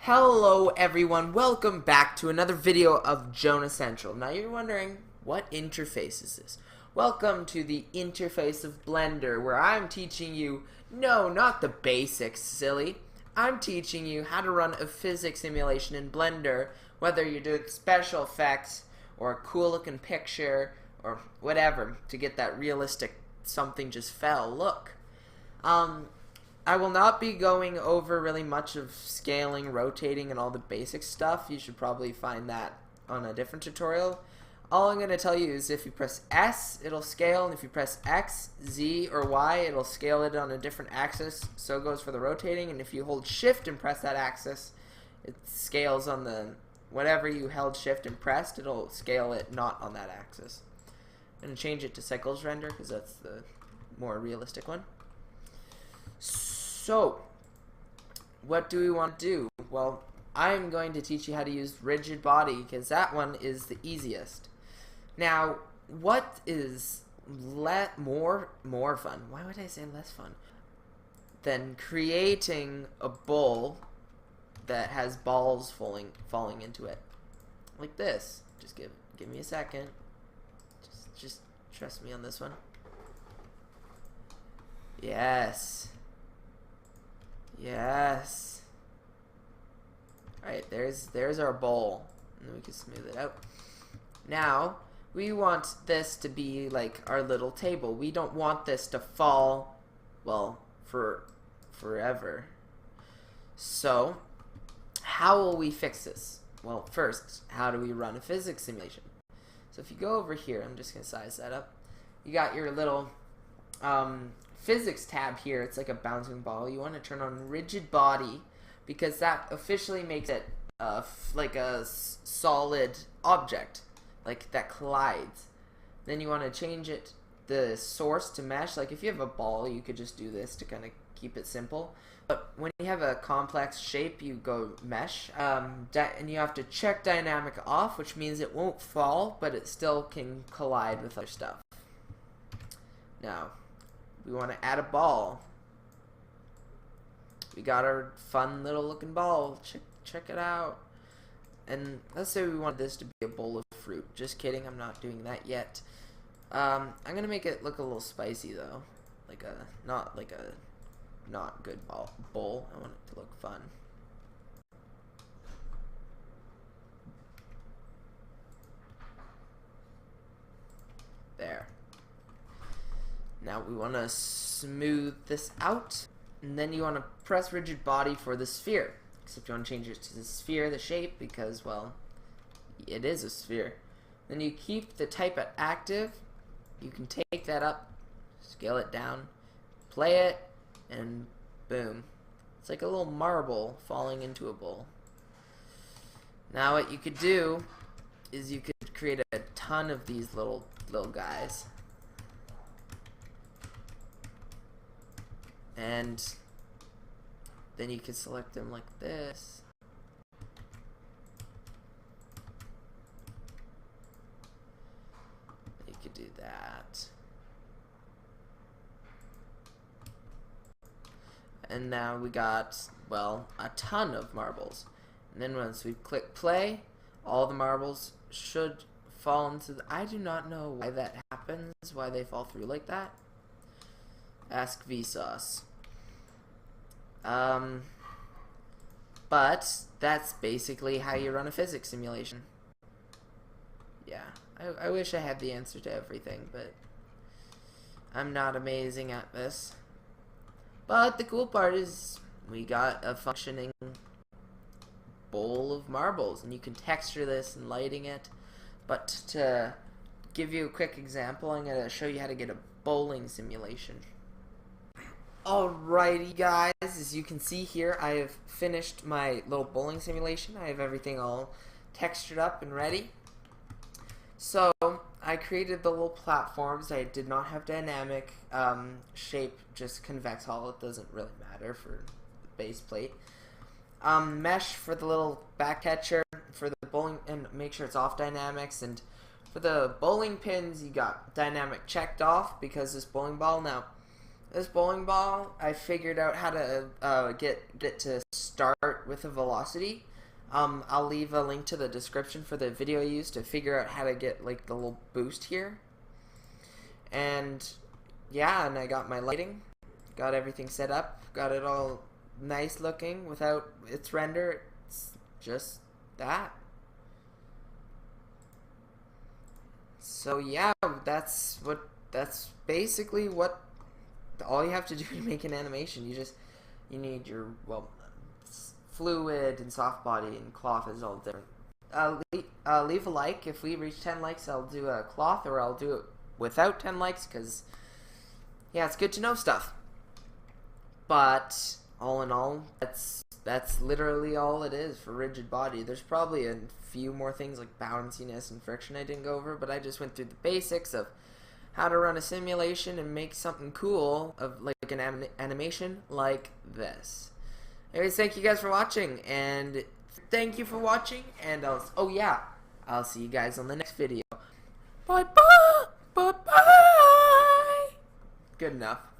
Hello everyone, welcome back to another video of Jonah Central. Now you're wondering, what interface is this? Welcome to the interface of Blender, where I'm teaching you, no, not the basics, silly. I'm teaching you how to run a physics simulation in Blender, whether you're doing special effects, or a cool looking picture, or whatever, to get that realistic something just fell look. I will not be going over really much of scaling, rotating, and all the basic stuff. You should probably find that on a different tutorial. All I'm going to tell you is if you press S, it'll scale, and if you press X, Z, or Y, it'll scale it on a different axis. So it goes for the rotating, and if you hold Shift and press that axis, it scales on the whatever you held Shift and pressed, it'll scale it not on that axis. I'm going to change it to cycles render because that's the more realistic one. So, what do we want to do? Well, I'm going to teach you how to use rigid body because that one is the easiest. Now, what is more fun? Why would I say less fun? Than creating a bowl that has balls falling into it, like this. Just give me a second. Just trust me on this one. Yes. Yes. Alright, there's our bowl. And then we can smooth it out. Now, we want this to be like our little table. We don't want this to fall, well, forever. So, how will we fix this? Well, first, how do we run a physics simulation? So if you go over here, I'm just going to size that up. You got your little physics tab here. It's like a bouncing ball. You want to turn on rigid body because that officially makes it like a solid object, like that collides. Then you want to change it, the source, to mesh. Like if you have a ball, you could just do this to kind of keep it simple. But when you have a complex shape, you go mesh, and you have to check dynamic off, which means it won't fall, but it still can collide with other stuff. Now, we want to add a ball. We got our fun little looking ball. Check it out. And let's say we want this to be a bowl of fruit. Just kidding, I'm not doing that yet. I'm gonna make it look a little spicy though, like a not good bowl. I want it to look fun. There. Now we want to smooth this out, and then you want to press rigid body for the sphere. Except you want to change it to the sphere, the shape, because, well, it is a sphere. Then you keep the type at active. You can take that up, scale it down, play it, and boom. It's like a little marble falling into a bowl. Now what you could do is you could create a ton of these little guys. And then you can select them like this. You could do that. And now we got, well, a ton of marbles. And then once we click play, all the marbles should fall into the... I do not know why that happens, why they fall through like that. Ask Vsauce. But that's basically how you run a physics simulation. Yeah, I wish I had the answer to everything, but I'm not amazing at this. But the cool part is we got a functioning bowl of marbles, and you can texture this and lighting it. But to give you a quick example, I'm going to show you how to get a bowling simulation. Alrighty guys, as you can see here, I have finished my little bowling simulation. I have everything all textured up and ready. So, I created the little platforms. I did not have dynamic shape, just convex hull. It doesn't really matter for the base plate. Mesh for the little back catcher, for the bowling, and make sure it's off dynamics. And for the bowling pins, you got dynamic checked off because this bowling ball now, this bowling ball, I figured out how to get it to start with a velocity. I'll leave a link to the description for the video I used to figure out how to get like the little boost here. And yeah, and I got my lighting, got everything set up, got it all nice looking without its render. It's just that. So yeah, that's basically what all you have to do to make an animation. You need your, well, fluid and soft body and cloth is all different. Leave a like. If we reach 10 likes, I'll do a cloth, or I'll do it without 10 likes, because yeah, it's good to know stuff. But all in all, that's literally all it is for rigid body. There's probably a few more things like bounciness and friction I didn't go over, but I just went through the basics of how to run a simulation and make something cool of like an animation like this. Anyways, thank you guys for watching, and I'll see you guys on the next video. Bye bye. Bye bye. Good enough.